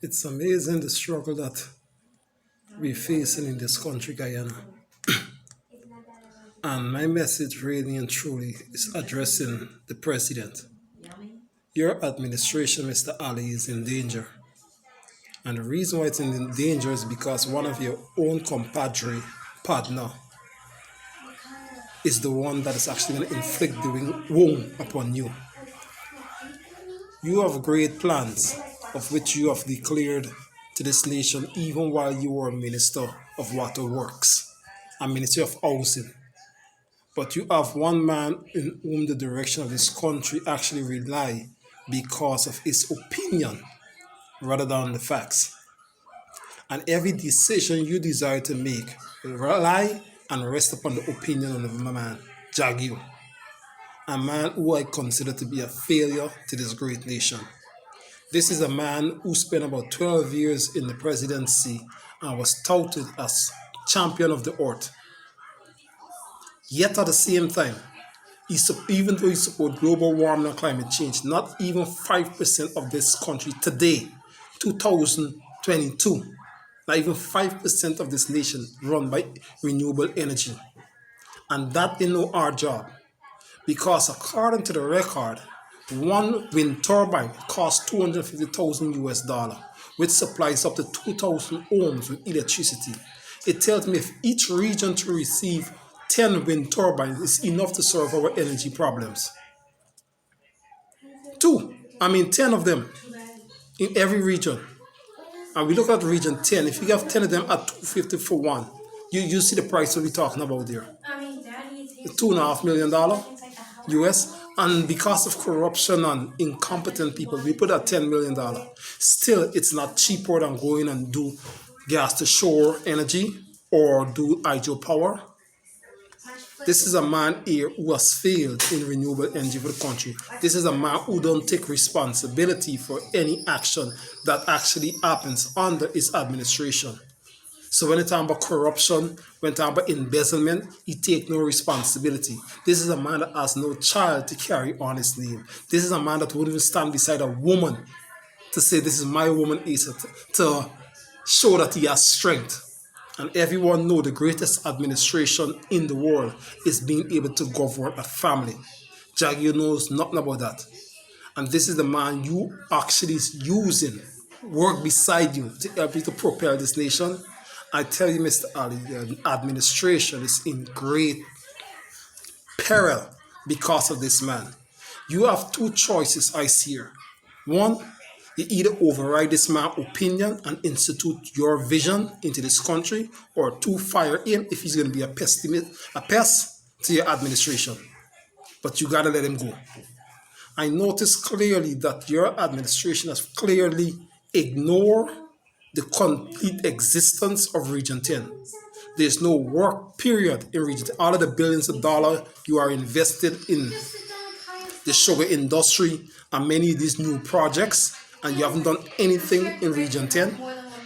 It's amazing the struggle that we're facing in this country, Guyana. And my message really and truly is addressing the president. Your administration, Mr. Ali, is in danger. And the reason why it's in danger is because one of your own compadre, partner, is the one that is actually going to inflict the wound upon you. You have great plans, of which you have declared to this nation even while you were Minister of Water Works and Minister of Housing. But you have one man in whom the direction of this country actually rely because of his opinion rather than the facts. And every decision you desire to make will rely and rest upon the opinion of a man, Jagyu, a man who I consider to be a failure to this great nation. This is a man who spent about 12 years in the presidency and was touted as champion of the earth. Yet at the same time, even though he supports global warming and climate change, not even 5% of this country today, 2022, not even 5% of this nation run by renewable energy. And that is no hard job. Because according to the record, one wind turbine costs 250,000 US dollar, which supplies up to 2,000 homes with electricity. It tells me if each region to receive 10 wind turbines is enough to solve our energy problems. 10 of them in every region. And we look at region 10, if you have 10 of them at 250 for one, you see the price we're talking about there. $2.5 million US. And because of corruption and incompetent people, we put at $10 million. Still, it's not cheaper than going and do gas to shore energy or do hydropower. This is a man here who has failed in renewable energy for the country. This is a man who don't take responsibility for any action that actually happens under his administration. So when it's talk about corruption, when it's talk about embezzlement, he take no responsibility. This is a man that has no child to carry on his name. This is a man that wouldn't even stand beside a woman to say, this is my woman, to show that he has strength. And everyone know the greatest administration in the world is being able to govern a family. Jaggy knows nothing about that. And this is the man you actually is using, work beside you to help you to propel this nation. I tell you, Mr. Ali, the administration is in great peril because of this man. You have two choices I see here. One, you either override this man's opinion and institute your vision into this country, or two, fire him if he's going to be a pest to your administration. But you got to let him go. I notice clearly that your administration has clearly ignored the complete existence of Region 10. There's no work period in Region 10. All of the billions of dollars you are invested in the sugar industry and many of these new projects, and you haven't done anything in Region 10.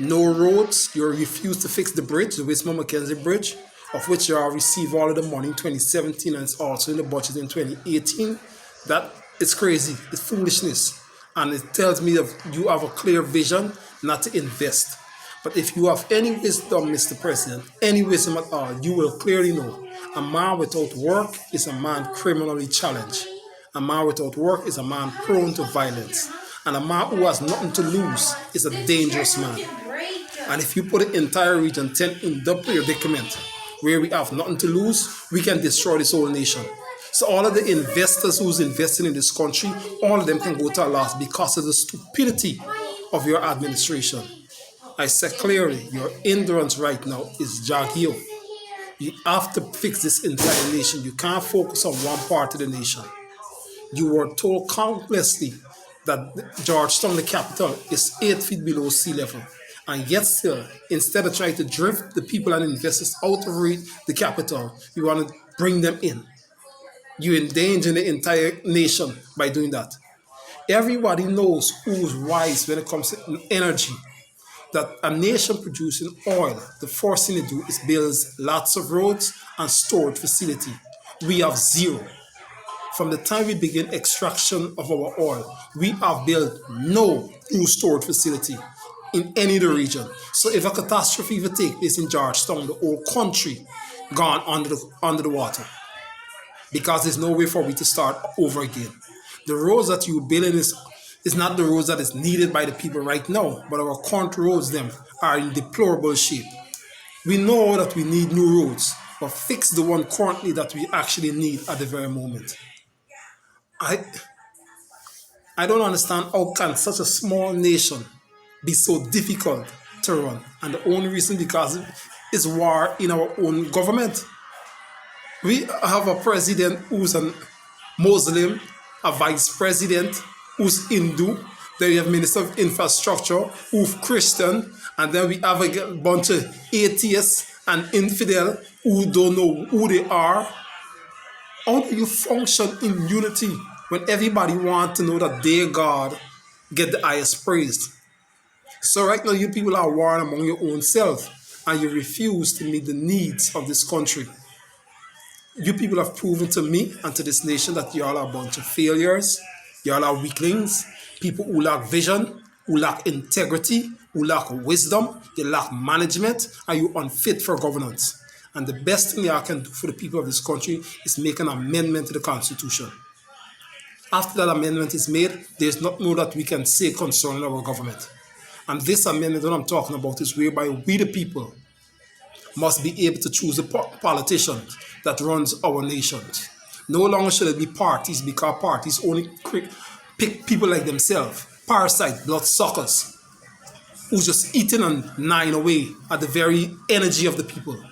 No roads. You refuse to fix the bridge, the Wismar Mackenzie Bridge, of which you have received all of the money in 2017 and it's also in the budget in 2018. That is crazy. It's foolishness. And it tells me that you have a clear vision not to invest. But if you have any wisdom, Mr. President, any wisdom at all, you will clearly know a man without work is a man criminally challenged. A man without work is a man prone to violence. And a man who has nothing to lose is a dangerous man. And if you put the entire Region 10 in the predicament where we have nothing to lose, we can destroy this whole nation. So all of the investors who's investing in this country, all of them can go to a loss because of the stupidity of your administration. I said clearly, your hindrance right now is Jagio. You have to fix this entire nation. You can't focus on one part of the nation. You were told countlessly that Georgetown, the capital, is 8 feet below sea level. And yet still, instead of trying to drift the people and investors out of the capital, you want to bring them in. You endanger the entire nation by doing that. Everybody knows who's wise when it comes to energy. That a nation producing oil, the first thing to do is build lots of roads and storage facility. We have zero. From the time we begin extraction of our oil, we have built no new storage facility. in any of the region. So if a catastrophe would take place in Georgetown, the whole country gone under the water because there's no way for we to start over again. The roads that you building is not the roads that is needed by the people right now, but our current roads them are in deplorable shape. We know that we need new roads, but fix the one currently that we actually need at the very moment. I I don't understand how can such a small nation be so difficult to run, and the only reason because is war in our own government. We have a president who's a Muslim, a vice president who's Hindu, then we have Minister of Infrastructure who's Christian, and then we have a bunch of atheists and infidel who don't know who they are. How do you function in unity when everybody wants to know that their God get the highest praise? So right now you people are warring among your own self and you refuse to meet the needs of this country. You people have proven to me and to this nation that you all are a bunch of failures, you all are weaklings, people who lack vision, who lack integrity, who lack wisdom, you lack management, and you unfit for governance. And the best thing you can do for the people of this country is make an amendment to the Constitution. After that amendment is made, there's not more that we can say concerning our government. And this amendment that I'm talking about is whereby we the people must be able to choose the politicians that runs our nations. No longer should it be parties because parties only pick people like themselves, parasite, bloodsuckers, who's just eating and gnawing away at the very energy of the people.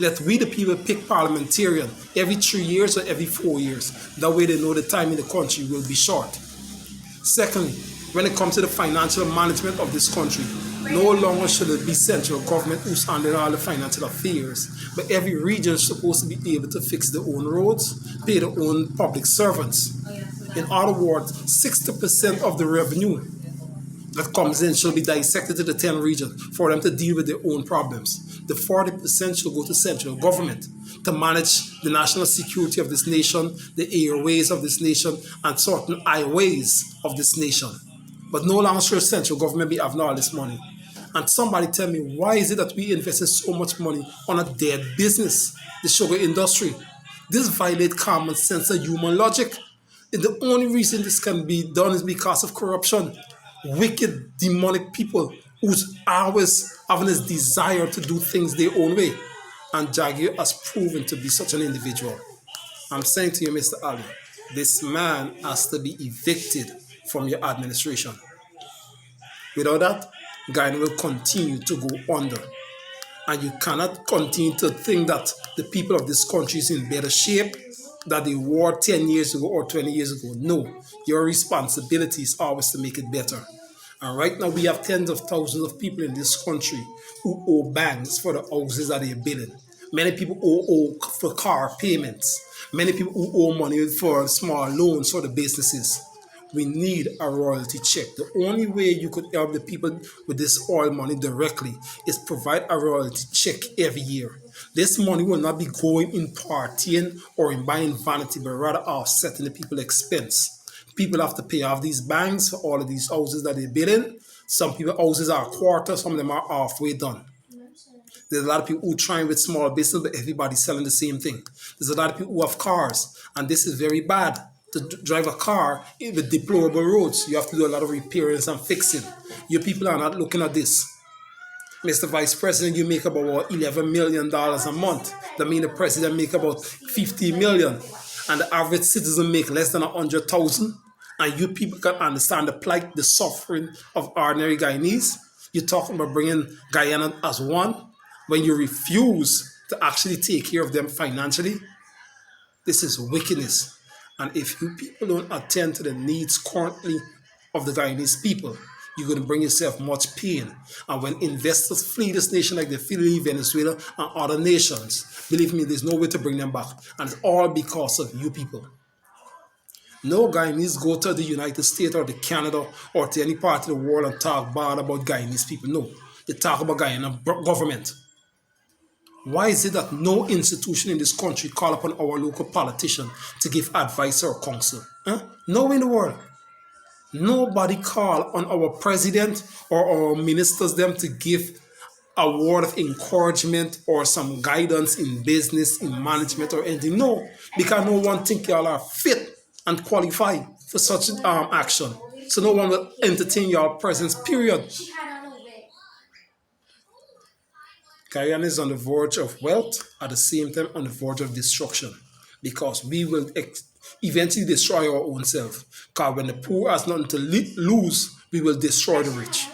Let we the people pick parliamentarian every 3 years or every 4 years. That way they know the time in the country will be short. Secondly, when it comes to the financial management of this country, no longer should it be central government who's handling all the financial affairs, but every region is supposed to be able to fix their own roads, pay their own public servants. In other words, 60% of the revenue that comes in should be dissected to the 10 regions for them to deal with their own problems. The 40% should go to central government to manage the national security of this nation, the airways of this nation, and certain highways of this nation. But no longer should central government be having all this money. And somebody tell me, why is it that we invested so much money on a dead business, the sugar industry? This violates common sense and human logic. And the only reason this can be done is because of corruption. Wicked, demonic people who's always having this desire to do things their own way. And Jaguar has proven to be such an individual. I'm saying to you, Mr. Ali, this man has to be evicted from your administration. Without that, Ghana will continue to go under. And you cannot continue to think that the people of this country is in better shape that they were 10 years ago or 20 years ago. No, your responsibility is always to make it better. And right now we have tens of thousands of people in this country who owe banks for the houses that they're building. Many people owe for car payments. Many people who owe money for small loans for the businesses. We need a royalty check. The only way you could help the people with this oil money directly is provide a royalty check every year. This money will not be going in partying or in buying vanity, but rather offsetting the people's expense. People have to pay off these banks for all of these houses that they're building. Some people houses are a quarter, some of them are halfway done. There's a lot of people who trying with small business, but everybody's selling the same thing. There's a lot of people who have cars, and this is very bad. To drive a car with deplorable roads, you have to do a lot of repairs and fixing. You people are not looking at this. Mr. Vice President, you make about $11 million a month. That means the president make about 50 million, and the average citizen make less than 100,000. And you people can understand the plight, the suffering of ordinary Guyanese. You're talking about bringing Guyana as one when you refuse to actually take care of them financially. This is wickedness. And if you people don't attend to the needs currently of the Guyanese people, you're going to bring yourself much pain. And when investors flee this nation like they flee Venezuela and other nations, believe me, there's no way to bring them back. And it's all because of you people. No Guyanese go to the United States or to Canada or to any part of the world and talk bad about Guyanese people. No, they talk about Guyana government. Why is it that no institution in this country call upon our local politician to give advice or counsel? Huh? No in the world. Nobody call on our president or our ministers them to give a word of encouragement or some guidance in business, in management or anything. No, because no one think y'all are fit and qualified for such action. So no one will entertain your presence, period. Guyana is on the verge of wealth, at the same time on the verge of destruction, because we will eventually destroy our own self. Because when the poor has nothing to lose, we will destroy the rich.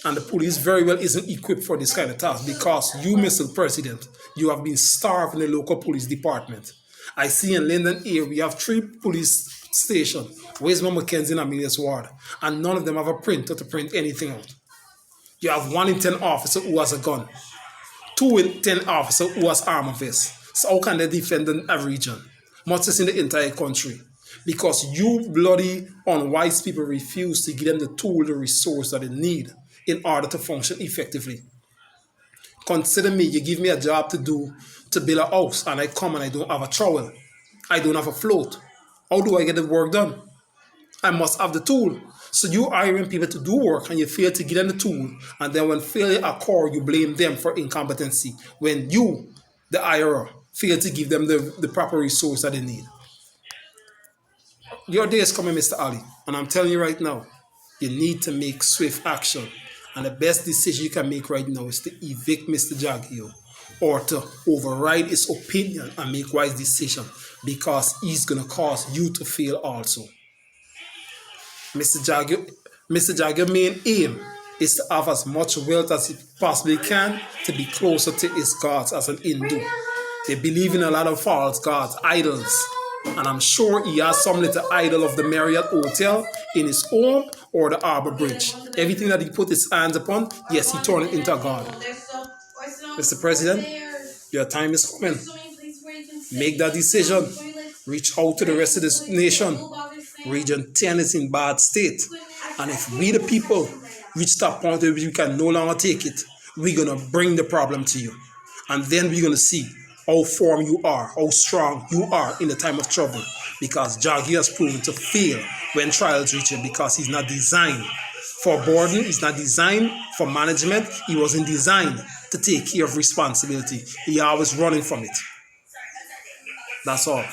And the police very well isn't equipped for this kind of task, because you, Mr. President, you have been starved in the local police department. I see in Linden here we have 3 police stations. Where's my Mackenzie and Amelia's ward? And none of them have a printer to print anything out. You have 1 in 10 officer who has a gun, 2 in 10 officer who has armor vest. So how can they defend a region, much as in the entire country? Because you bloody unwise people refuse to give them the tool, the resource that they need in order to function effectively. Consider me, you give me a job to do, to build a house, and I come and I don't have a trowel. I don't have a float. How do I get the work done? I must have the tool. So you hiring people to do work and you fail to give them the tool, and then when failure occurs, you blame them for incompetency. When you, the hirer, fail to give them the proper resource that they need. Your day is coming, Mr. Ali, and I'm telling you right now, you need to make swift action. And the best decision you can make right now is to evict Mr. Jagio or to override his opinion and make wise decision, because he's going to cause you to fail also. Mr. Jagger's main aim is to have as much wealth as he possibly can to be closer to his gods as an Hindu. They believe in a lot of false gods, idols. And I'm sure he has some little idol of the Marriott Hotel in his home or the Arbor Bridge. Everything that he put his hands upon, yes, he turned it into a god. Mr. President, your time is coming. Make that decision. Reach out to the rest of this nation. Region 10 is in bad state. And if we the people reach that point where we can no longer take it, we're going to bring the problem to you. And then we're going to see how firm you are, how strong you are in the time of trouble. Because Jaggi has proven to fail when trials reach him, because he's not designed for boarding, he's not designed for management, he wasn't designed to take care of responsibility. He always running from it. That's all.